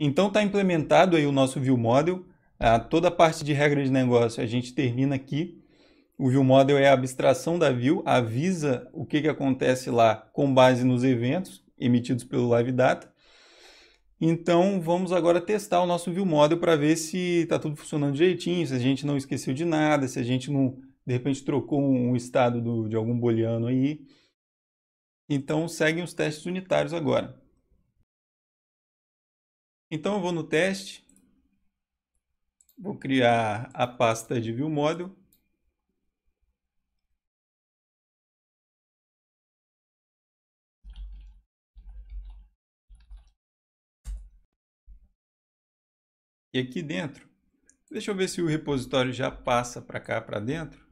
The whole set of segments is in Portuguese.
Então está implementado aí o nosso View Model. Toda a parte de regra de negócio a gente termina aqui. O View Model é a abstração da View, avisa o que acontece lá com base nos eventos emitidos pelo Live Data. Então vamos agora testar o nosso View Model para ver se está tudo funcionando direitinho, se a gente não esqueceu de nada, se a gente não, de repente, trocou um estado de algum booleano aí. Então seguem os testes unitários agora. Então eu vou no teste, vou criar a pasta de View Model. E aqui dentro, deixa eu ver se o repositório já passa para cá, para dentro.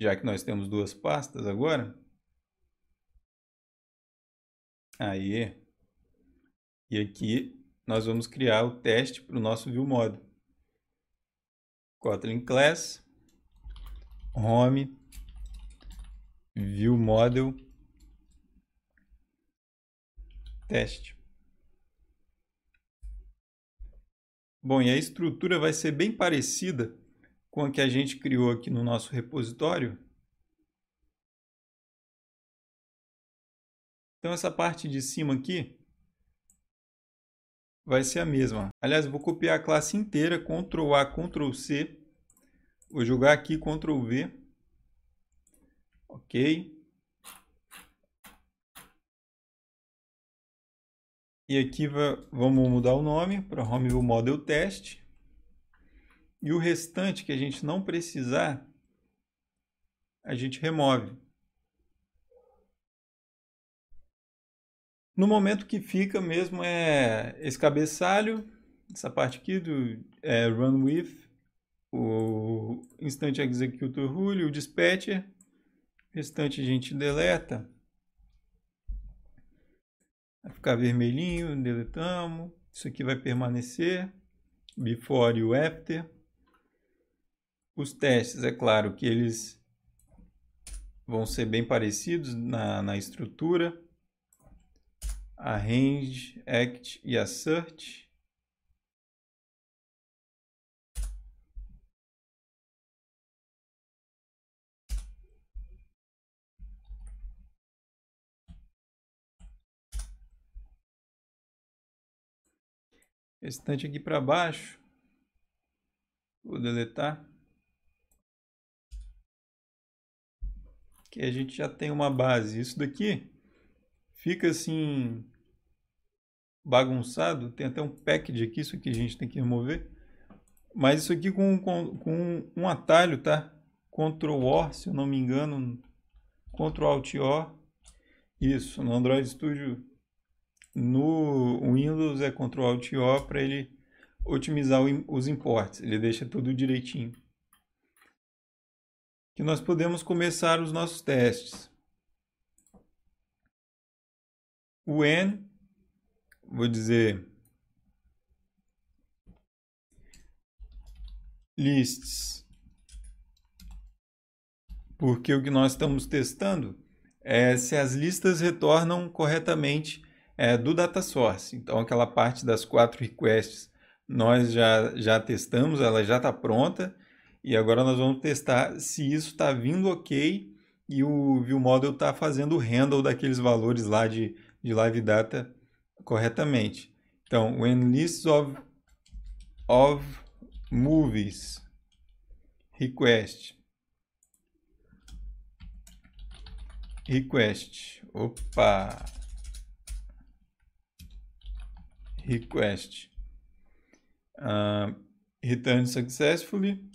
Já que nós temos duas pastas agora. Aí. E aqui nós vamos criar o teste para o nosso View Model. Kotlin Class, Home, View Model, teste. Bom, e a estrutura vai ser bem parecida com a que a gente criou aqui no nosso repositório. Então essa parte de cima aqui vai ser a mesma. Aliás, eu vou copiar a classe inteira, Ctrl A, Ctrl C. Vou jogar aqui, Ctrl V. Ok. E aqui vamos mudar o nome para Home View Model Test. E o restante que a gente não precisar, a gente remove. No momento que fica mesmo é esse cabeçalho, essa parte aqui do Run With, o Instant Executor Rule, o Dispatcher. O restante a gente deleta. Vai ficar vermelhinho, deletamos. Isso aqui vai permanecer. Before e o After. Os testes, é claro que eles vão ser bem parecidos na estrutura. Arrange, Act e Assert. Restante aqui para baixo. Vou deletar. Que a gente já tem uma base. Isso daqui fica assim bagunçado. Tem até um package aqui, isso aqui a gente tem que remover. Mas isso aqui com um atalho, tá? Ctrl O, se eu não me engano. Ctrl Alt O. Isso, no Android Studio. No Windows é Ctrl Alt O para ele otimizar os imports. Ele deixa tudo direitinho. Que nós podemos começar os nossos testes. O N, vou dizer lists, porque o que nós estamos testando é se as listas retornam corretamente do data source. Então aquela parte das 4 requests nós já testamos, ela já está pronta. E agora nós vamos testar se isso está vindo ok e o View Model está fazendo o handle daqueles valores lá de Live Data corretamente. Então, when lists of movies request, opa, request, return successfully,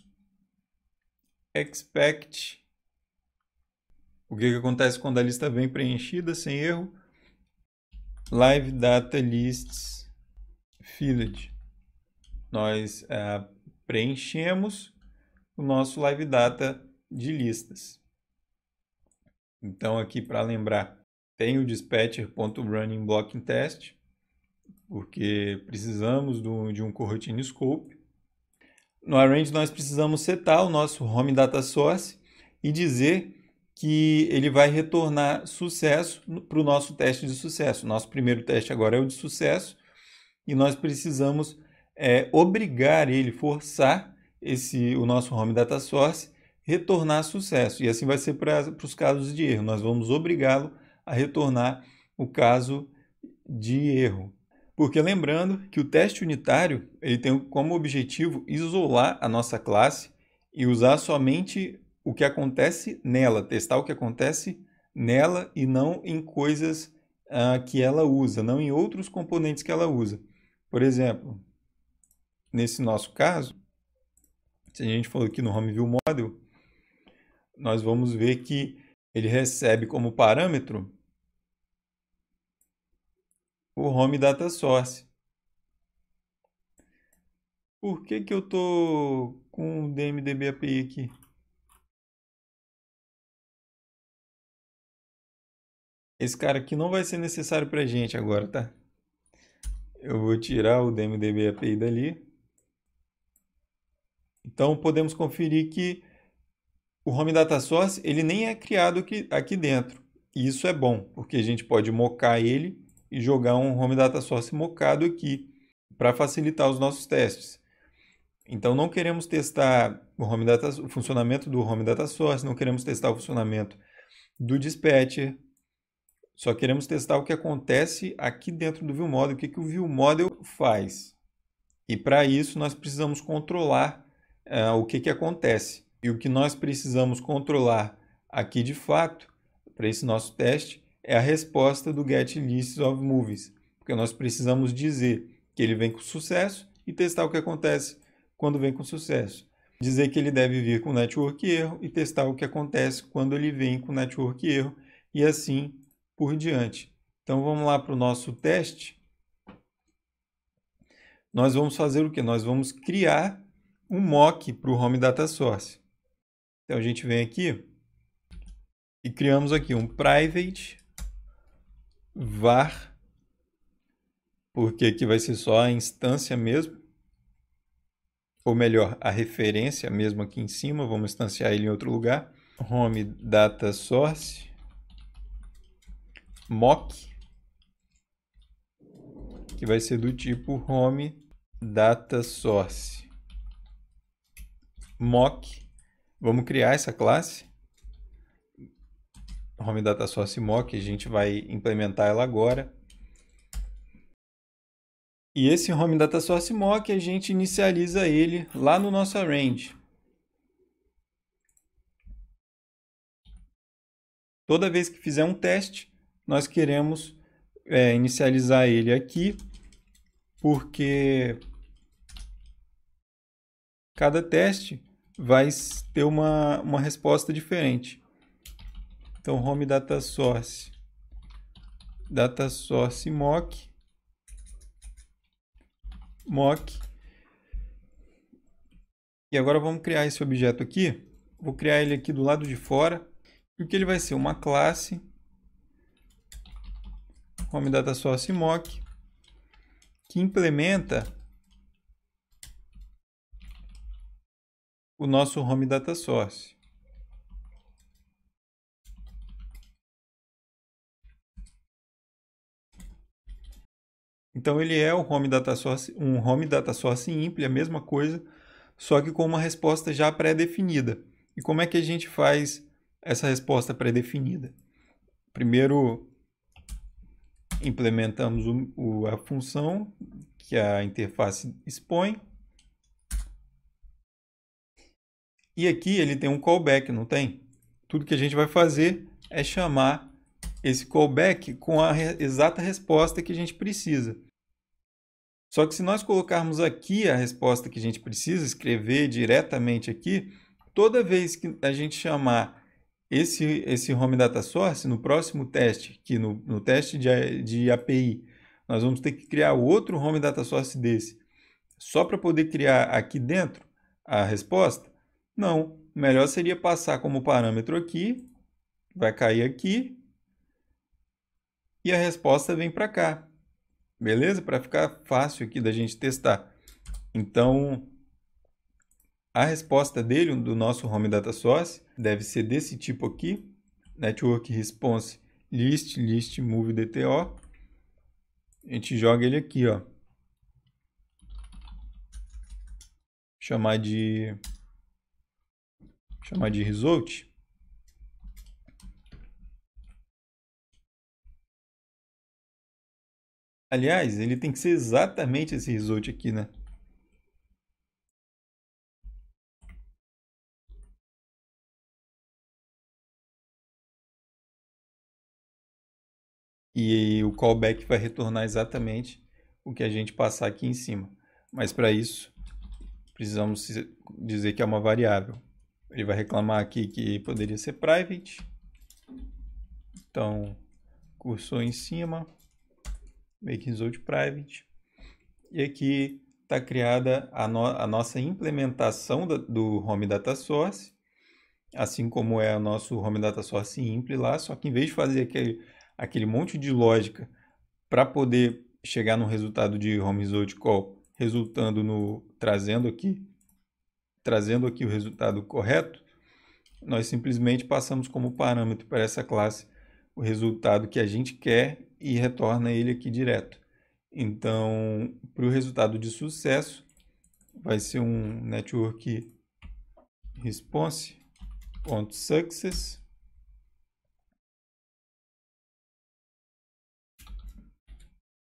expect, o que acontece quando a lista vem preenchida sem erro, live data lists filled. Nós preenchemos o nosso live data de listas. Então aqui para lembrar, tem o dispatcher.running blocking test, porque precisamos de um coroutine scope. No arrange nós precisamos setar o nosso home data source e dizer que ele vai retornar sucesso para o nosso teste de sucesso. Nosso primeiro teste agora é o de sucesso e nós precisamos obrigar ele, forçar o nosso Home Data Source retornar sucesso. E assim vai ser para os casos de erro. Nós vamos obrigá-lo a retornar o caso de erro. Porque lembrando que o teste unitário ele tem como objetivo isolar a nossa classe e usar somente o que acontece nela, testar o que acontece nela e não em coisas que ela usa, não em outros componentes que ela usa. Por exemplo, nesse nosso caso, se a gente for aqui no HomeViewModel, nós vamos ver que ele recebe como parâmetro o Home Data Source. Por que eu estou com o DMDB API aqui? Esse cara aqui não vai ser necessário para a gente agora, tá? Eu vou tirar o DMDB API dali. Então, podemos conferir que o Home Data Source ele nem é criado aqui dentro. E isso é bom, porque a gente pode mocar ele e jogar um Home Data Source mocado aqui para facilitar os nossos testes. Então, não queremos testar o funcionamento do Home Data Source, não queremos testar o funcionamento do Dispatcher, só queremos testar o que acontece aqui dentro do ViewModel, o que o ViewModel faz. E para isso nós precisamos controlar o que acontece. E o que nós precisamos controlar aqui de fato, para esse nosso teste, é a resposta do getListOfMovies. Porque nós precisamos dizer que ele vem com sucesso e testar o que acontece quando vem com sucesso. Dizer que ele deve vir com network erro e testar o que acontece quando ele vem com network erro e assim por diante. Então vamos lá para o nosso teste. Nós vamos fazer o que? Nós vamos criar um mock para o Home Data Source. Então a gente vem aqui e criamos aqui um private var, porque aqui vai ser só a instância mesmo, ou melhor, a referência mesmo aqui em cima, vamos instanciar ele em outro lugar. Home Data Source mock, que vai ser do tipo Home Data Source mock. Vamos criar essa classe Home Data Source mock, a gente vai implementar ela agora. E esse Home Data Source mock a gente inicializa ele lá no nosso range. Toda vez que fizer um teste, nós queremos inicializar ele aqui, porque cada teste vai ter uma resposta diferente. Então, Home Data Source mock. E agora vamos criar esse objeto aqui. Vou criar ele aqui do lado de fora, porque ele vai ser uma classe Home Data Source mock que implementa o nosso Home Data Source. Então ele é um Home Data Source Impl, a mesma coisa, só que com uma resposta já pré-definida. E como é que a gente faz essa resposta pré-definida? Primeiro implementamos a função que a interface expõe. E aqui ele tem um callback, não tem? Tudo que a gente vai fazer é chamar esse callback com a exata resposta que a gente precisa. Só que se nós colocarmos aqui a resposta que a gente precisa, escrever diretamente aqui, toda vez que a gente chamar esse Home Data Source, no próximo teste, que no teste de API, nós vamos ter que criar outro Home Data Source desse, só para poder criar aqui dentro a resposta? Não, melhor seria passar como parâmetro aqui, vai cair aqui, e a resposta vem para cá. Beleza? Para ficar fácil aqui da gente testar. Então, a resposta dele, do nosso Home Data Source, deve ser desse tipo aqui. network response list move DTO. A gente joga ele aqui, ó. Chamar de result. Aliás, ele tem que ser exatamente esse result aqui, né? E o callback vai retornar exatamente o que a gente passar aqui em cima. Mas para isso, precisamos dizer que é uma variável. Ele vai reclamar aqui que poderia ser private. Então, cursor em cima, make result private. E aqui está criada a nossa implementação do Home Data Source, assim como é o nosso Home Data Source impl lá, só que em vez de fazer aquele monte de lógica para poder chegar no resultado de Home Result Call, trazendo aqui o resultado correto, nós simplesmente passamos como parâmetro para essa classe o resultado que a gente quer e retorna ele aqui direto. Então, para o resultado de sucesso, vai ser um network response.success.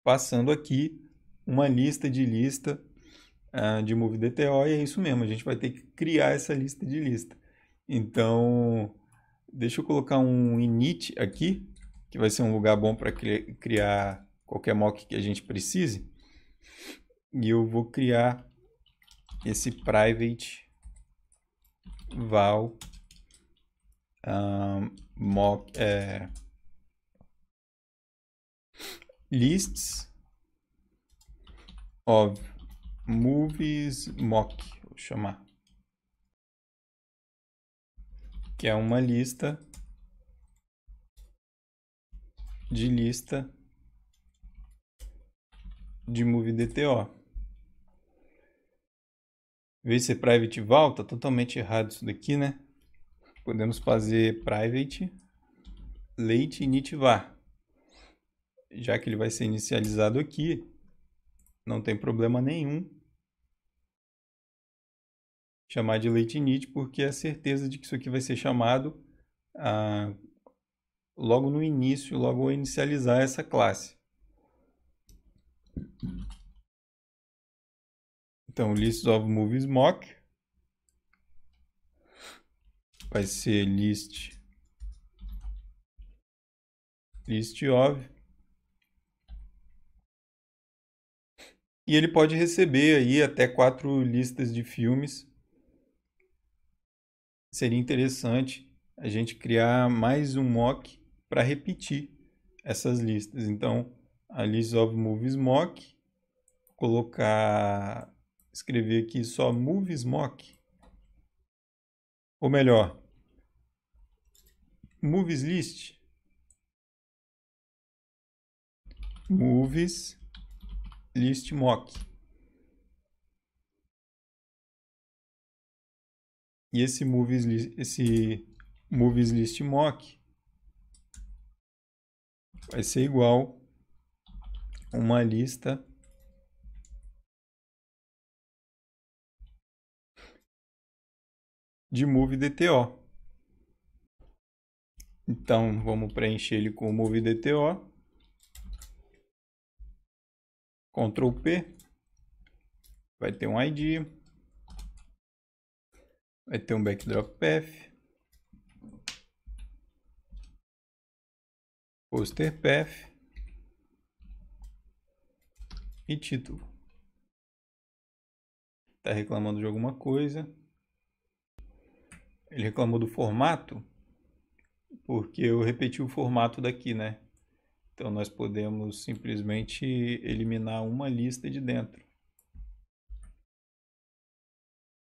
Passando aqui uma lista de move DTO, e é isso mesmo, a gente vai ter que criar essa lista de lista. Então, deixa eu colocar um init aqui, que vai ser um lugar bom para criar qualquer mock que a gente precise. E eu vou criar esse private val mock lists of movies mock, vou chamar, que é uma lista de movie DTO. Em vez de ser private val, tá totalmente errado isso daqui, né? Podemos fazer private late init var. Já que ele vai ser inicializado aqui, não tem problema nenhum chamar de late init, porque é a certeza de que isso aqui vai ser chamado logo no início, logo ao inicializar essa classe. Então, list of movies mock vai ser list of, e ele pode receber aí até 4 listas de filmes. Seria interessante a gente criar mais um mock para repetir essas listas. Então, a list of movies mock, escrever aqui só movies mock, ou melhor, movies list, movies list mock. E esse movies list mock vai ser igual a uma lista de movie DTO. Então, vamos preencher ele com o movie DTO. Ctrl P. Vai ter um ID. Vai ter um backdrop path. Poster path. E título. Está reclamando de alguma coisa. Ele reclamou do formato, porque eu repeti o formato daqui, né? Então, nós podemos simplesmente eliminar uma lista de dentro.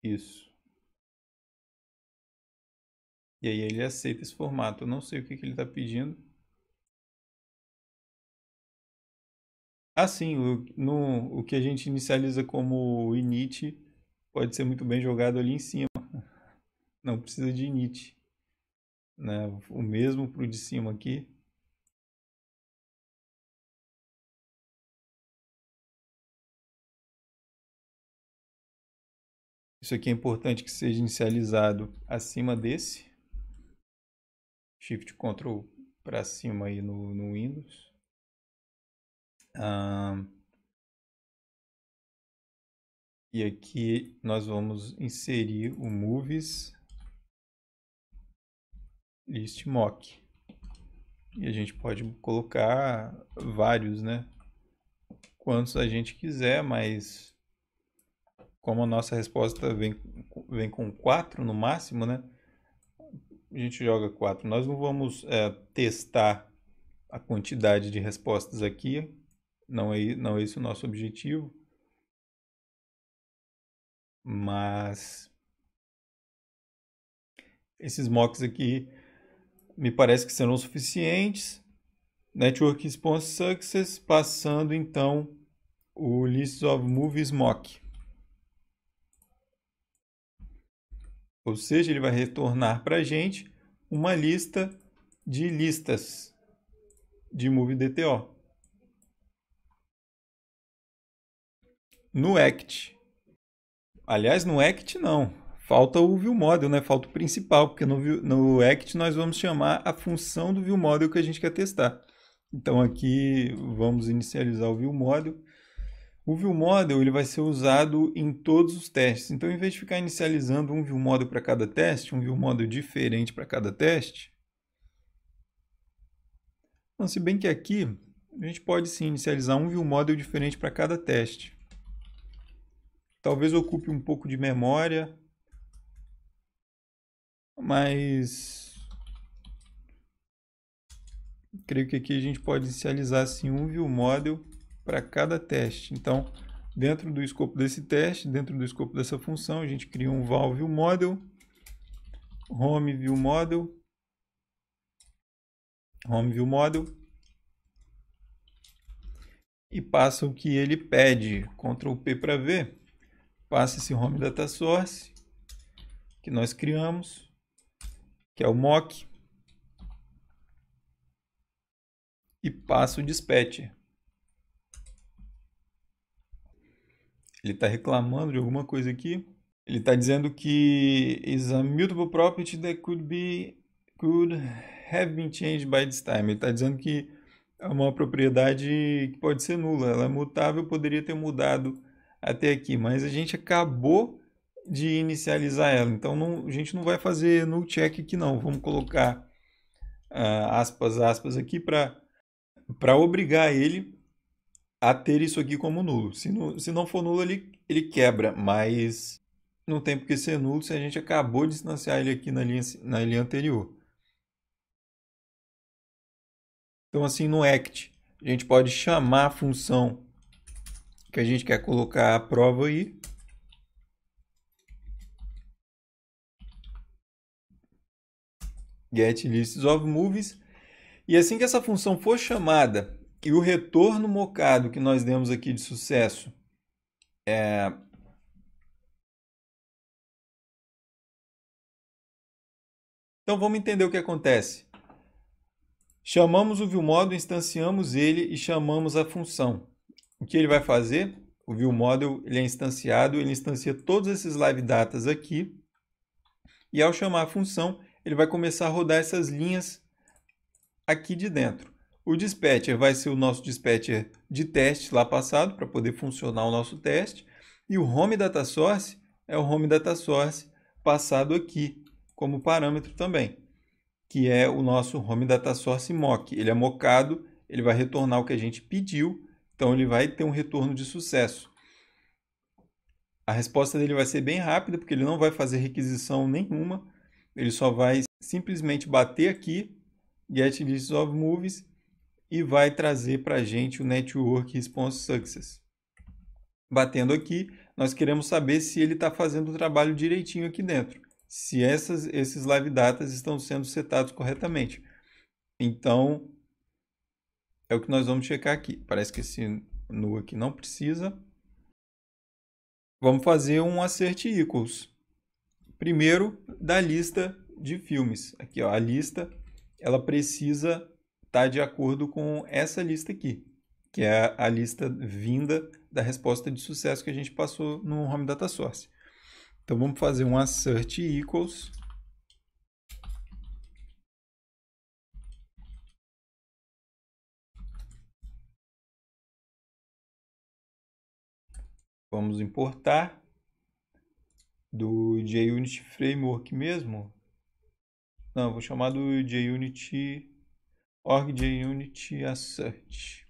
Isso. E aí ele aceita esse formato. Eu não sei o que ele está pedindo. Ah, sim, o que a gente inicializa como init pode ser muito bem jogado ali em cima. Não precisa de init. né? O mesmo para o de cima aqui. Isso aqui é importante que seja inicializado acima desse. Shift Ctrl para cima aí no Windows. E aqui nós vamos inserir o Movies List Mock. E a gente pode colocar vários, né? Quantos a gente quiser, mas como a nossa resposta vem com 4 no máximo, né? A gente joga 4. Nós não vamos testar a quantidade de respostas aqui. Não é esse o nosso objetivo. Mas esses mocks aqui me parece que serão suficientes. Network Response Success, passando então o List of Movies Mock. Ou seja, ele vai retornar para a gente uma lista de listas de Movie DTO. No Act. Aliás, no Act não. Falta o ViewModel, né? Falta o principal, porque no Act nós vamos chamar a função do ViewModel que a gente quer testar. Então aqui vamos inicializar o ViewModel. O ViewModel ele vai ser usado em todos os testes. Então, em vez de ficar inicializando um ViewModel para cada teste, um ViewModel diferente para cada teste, então, se bem que aqui a gente pode sim inicializar um ViewModel diferente para cada teste. Talvez ocupe um pouco de memória, mas creio que aqui a gente pode inicializar sim um ViewModel para cada teste. Então, dentro do escopo desse teste, dentro do escopo dessa função, a gente cria um val ViewModel, home ViewModel, e passa o que ele pede, Ctrl P para ver, passa esse home data source que nós criamos, que é o mock, e passa o dispatcher. Ele está reclamando de alguma coisa aqui. Ele está dizendo que is a mutable property that could have been changed by this time. Ele está dizendo que é uma propriedade que pode ser nula. Ela é mutável, poderia ter mudado até aqui, mas a gente acabou de inicializar ela. Então a gente não vai fazer null check aqui não. Vamos colocar aspas aqui para obrigar ele a ter isso aqui como nulo. Se não for nulo, ele quebra, mas não tem por que ser nulo se a gente acabou de instanciar ele aqui na linha anterior. Então, assim, no ACT, a gente pode chamar a função que a gente quer colocar a prova aí. Get lists of movies. E assim que essa função for chamada e o retorno mocado que nós demos aqui de sucesso Então vamos entender o que acontece. Chamamos o ViewModel, instanciamos ele e chamamos a função. O que ele vai fazer? O ViewModel ele é instanciado, ele instancia todos esses live datas aqui. E ao chamar a função, ele vai começar a rodar essas linhas aqui de dentro. O dispatcher vai ser o nosso dispatcher de teste lá passado, para poder funcionar o nosso teste. E o home data source é o home data source passado aqui, como parâmetro também, que é o nosso home data source mock. Ele é mockado, ele vai retornar o que a gente pediu, então ele vai ter um retorno de sucesso. A resposta dele vai ser bem rápida, porque ele não vai fazer requisição nenhuma, ele só vai simplesmente bater aqui, get list of movies, e vai trazer para a gente o Network Response Success. Batendo aqui, nós queremos saber se ele está fazendo o trabalho direitinho aqui dentro, se esses live datas estão sendo setados corretamente. Então, é o que nós vamos checar aqui. Parece que esse null aqui não precisa. Vamos fazer um assert equals. Primeiro, da lista de filmes. Aqui, ó, a lista, ela precisa estar de acordo com essa lista aqui, que é a lista vinda da resposta de sucesso que a gente passou no Home Data Source. Então vamos fazer um assert equals vamos importar do JUnit Framework mesmo. Não, vou chamar do JUnit org JUnit assert.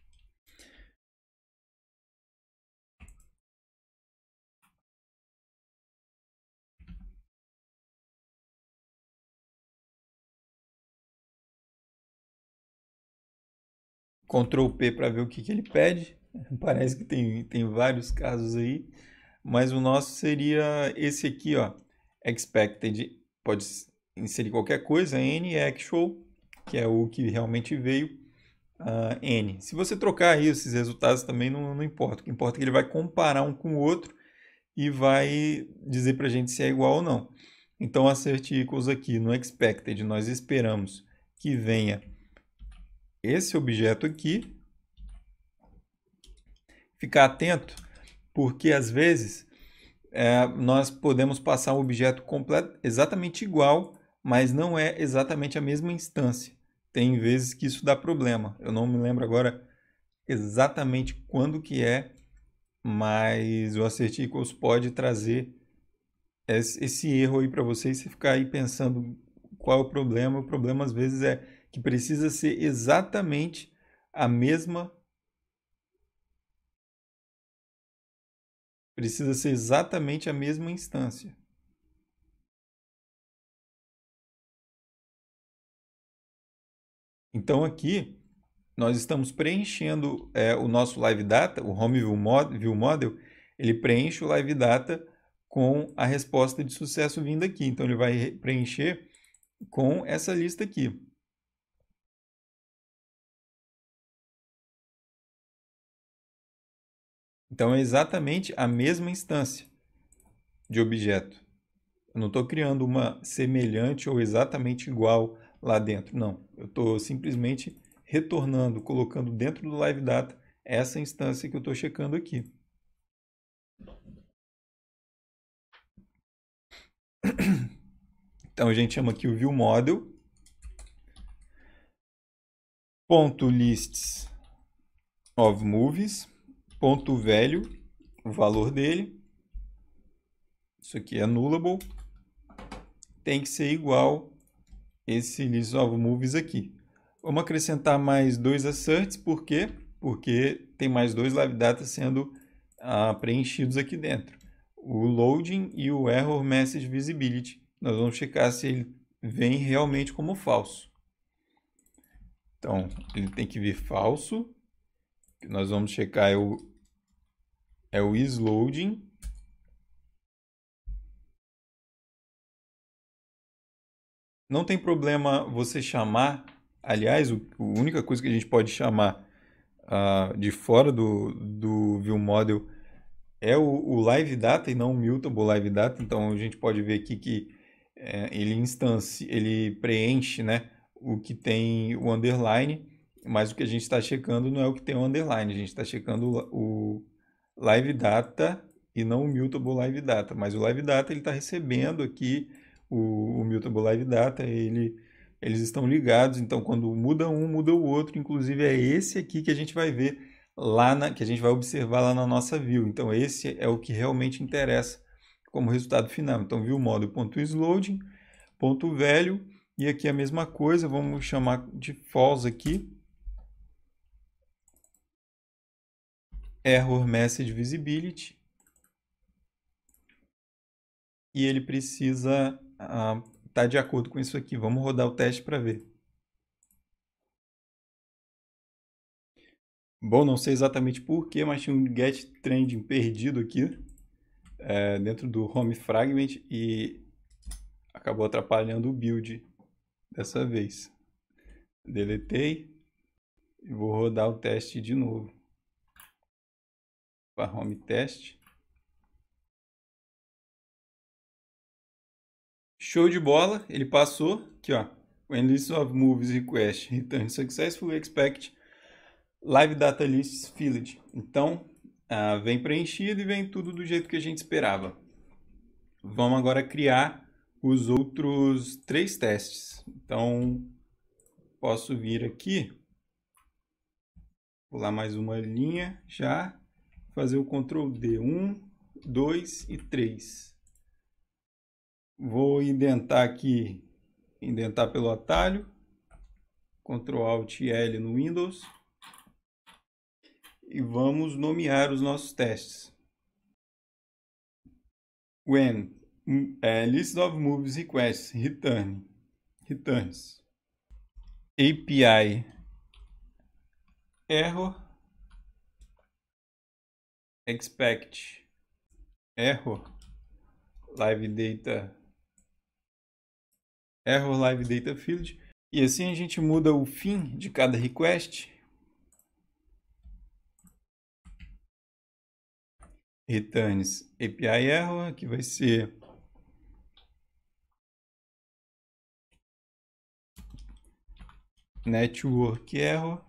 Ctrl P para ver o que ele pede. Parece que tem vários casos aí, mas o nosso seria esse aqui, ó. Expected, pode inserir qualquer coisa, N actual, que é o que realmente veio, N. Se você trocar aí esses resultados também não importa. O que importa é que ele vai comparar um com o outro e vai dizer para a gente se é igual ou não. Então, assert equals aqui no expected, nós esperamos que venha esse objeto aqui. Ficar atento, porque às vezes nós podemos passar um objeto exatamente igual, mas não é exatamente a mesma instância. Tem vezes que isso dá problema. Eu não me lembro agora exatamente quando que é, mas o assert equals pode trazer esse erro aí para você e você ficar aí pensando qual é o problema. O problema às vezes é que precisa ser exatamente a mesma instância. Então aqui nós estamos preenchendo o nosso Live Data, o Home View Model, ele preenche o Live Data com a resposta de sucesso vinda aqui. Então ele vai preencher com essa lista aqui. Então é exatamente a mesma instância de objeto. Eu não estou criando uma semelhante ou exatamente igual lá dentro. Não, eu estou simplesmente retornando, colocando dentro do Live Data essa instância que eu estou checando aqui. Então a gente chama aqui o ViewModel, ponto lists of movies, ponto value, o valor dele. Isso aqui é nullable. Tem que ser igual esse list of movies aqui. Vamos acrescentar mais dois asserts, por quê? Porque tem mais dois live data sendo preenchidos aqui dentro. O loading e o error message visibility. Nós vamos checar se ele vem realmente como falso. Então, ele tem que vir falso. Que nós vamos checar é o isLoading. Não tem problema você chamar, aliás, a única coisa que a gente pode chamar de fora do ViewModel é o Live Data e não o Mutable Live Data. Então a gente pode ver aqui que ele preenche, né, o que tem o underline, mas o que a gente está checando não é o que tem o underline, a gente está checando o Live Data e não o Mutable Live Data. Mas o Live Data ele está recebendo aqui o Mutable Live Data, eles estão ligados, então quando muda um, muda o outro. Inclusive é esse aqui que a gente vai ver que a gente vai observar lá na nossa view. Então esse é o que realmente interessa como resultado final. Então viewModel.isLoading, ponto value, e aqui a mesma coisa, vamos chamar de false aqui. Error message visibility. E ele precisa estar de acordo com isso aqui. Vamos rodar o teste para ver. Bom, não sei exatamente por quê, mas tinha um get trending perdido aqui dentro do home fragment e acabou atrapalhando o build dessa vez. Deletei e vou rodar o teste de novo. Para home test. Show de bola, ele passou. Aqui, ó. When list of moves request return successfully, expect live data lists filled. Então, vem preenchido e vem tudo do jeito que a gente esperava. Vamos agora criar os outros 3 testes. Então, posso vir aqui, pular mais uma linha já, fazer o Ctrl D, 1, 2 e 3. Vou indentar aqui, indentar pelo atalho, Ctrl Alt L no Windows, e vamos nomear os nossos testes. When list of moves requests returns API error, expect error live data field, e assim a gente muda o fim de cada request. Returns API error, que vai ser network error.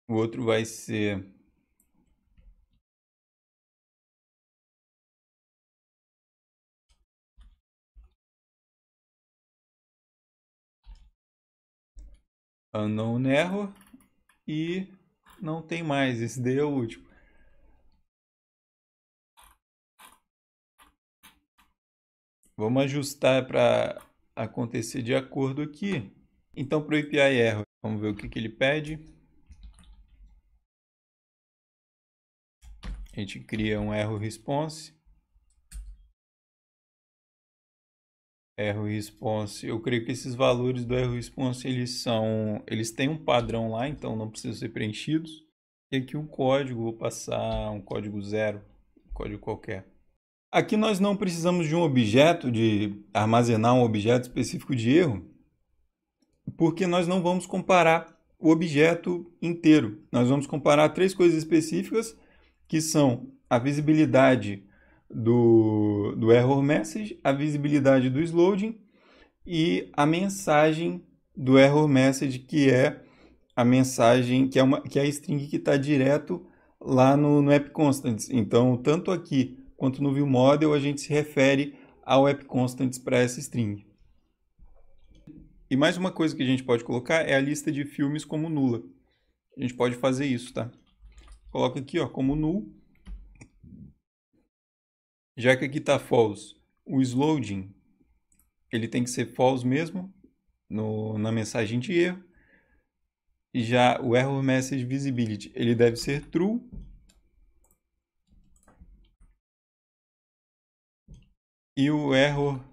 O outro vai ser unknown error e não tem mais, esse daí é o último. Vamos ajustar para acontecer de acordo aqui. Então, para o API error, vamos ver o que ele pede. A gente cria um error response. Error response, eu creio que esses valores do error response eles têm um padrão lá, então não precisam ser preenchidos. E aqui um código, vou passar um código 0, um código qualquer. Aqui nós não precisamos de um objeto, de armazenar um objeto específico de erro, porque nós não vamos comparar o objeto inteiro. Nós vamos comparar 3 coisas específicas, que são a visibilidade do error message, a visibilidade do sloading e a mensagem do error message, que é a mensagem, que é a string que está direto lá no app constants. Então, tanto aqui quanto no viewModel, a gente se refere ao app constants para essa string. E mais uma coisa que a gente pode colocar é a lista de filmes como nula. A gente pode fazer isso, tá? Coloca aqui, ó, como null. Já que aqui está false, o sloading ele tem que ser false mesmo na mensagem de erro. E já o error message visibility ele deve ser true. E o error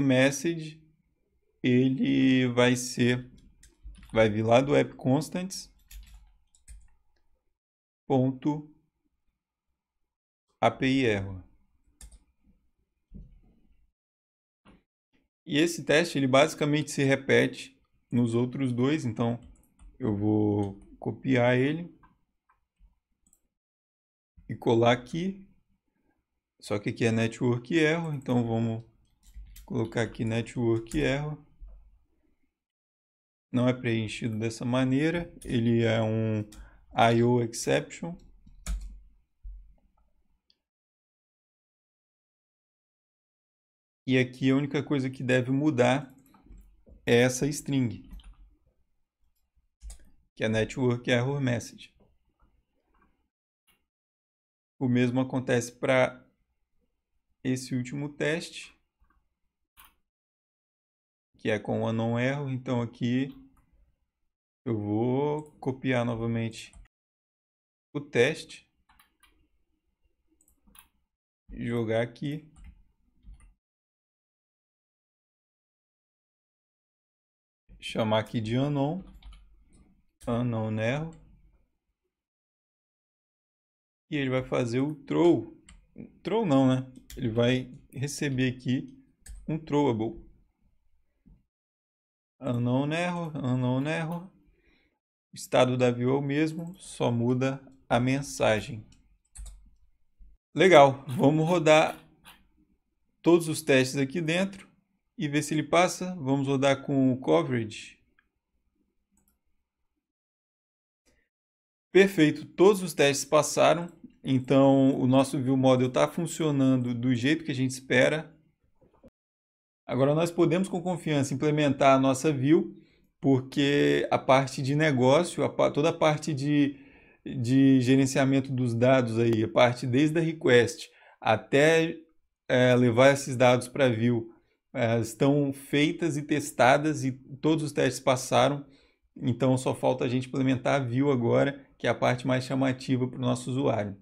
message ele vai vir lá do app constants ponto API error. E esse teste ele basicamente se repete nos outros dois, então eu vou copiar ele e colar aqui. Só que aqui é network error, então vamos colocar aqui network error. Não é preenchido dessa maneira, ele é um IO exception. E aqui a única coisa que deve mudar é essa string, que é network error message. O mesmo acontece para esse último teste, que é com o unknown error. Então aqui eu vou copiar novamente o teste, jogar aqui, chamar aqui de unknown error, e ele vai fazer o throw não, né? Ele vai receber aqui um throwable. Unknown error. O estado da view é o mesmo, só muda a mensagem. Legal, vamos rodar todos os testes aqui dentro e ver se ele passa. Vamos rodar com o coverage. Perfeito, todos os testes passaram. Então o nosso view model está funcionando do jeito que a gente espera. Agora nós podemos com confiança implementar a nossa view, porque a parte de negócio, toda a parte de gerenciamento dos dados aí, a parte desde a request até levar esses dados para a view, estão feitas e testadas e todos os testes passaram. Então só falta a gente implementar a view agora, que é a parte mais chamativa para o nosso usuário.